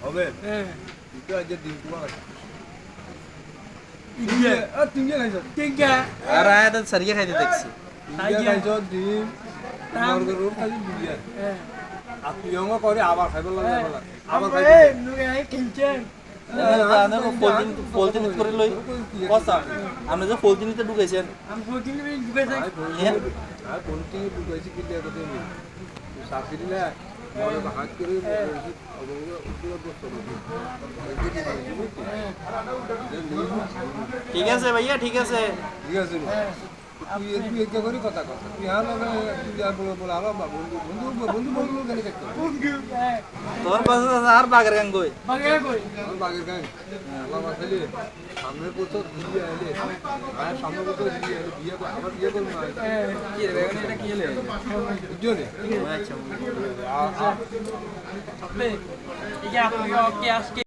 হবে হ্যাঁ এটা আজ দিন তোমার ইন্ডিয়া তুমি খাইছো টিকা আর আয় তো সারিয়ে খাইতে দেখছি ইন্ডিয়া খাইছো ডিম তোমার রোড খাইছো দুলিয়া হ্যাঁ আর তুই আমার করে আবার খাইব লাগে আবার আবার খাইব এই নুয়ে কিনছেন ফলতিন করে লই কসা আপনি যে ফলতিনিতে ঢুকাইছেন আমি বলছি ঢুকেছে আর কোনটি ঢুকাইছি কি দিয়ে কথা নেই সাফিরি না বড় হাত করে ঠিক আছে ভাইয়া ঠিক আছে ঠিক আছে তুই তুই একটা করে কথা কথা তুই আর তুই আর বলে আলো বন্ধু বন্ধু বন্ধু বন্ধু কেন দেখতে তোর কাছে আর বাগের গান কই বাগে কই আমার বাগের গান আমার বাসালে সামনে বছর বিয়ে এলে আর সামনে বছর বিয়ে এলে বিয়ে আবার বিয়ে করবো না কি রে এটা কি হলো বুঝলি আচ্ছা আপনি এই যে আপনি ওকে আজকে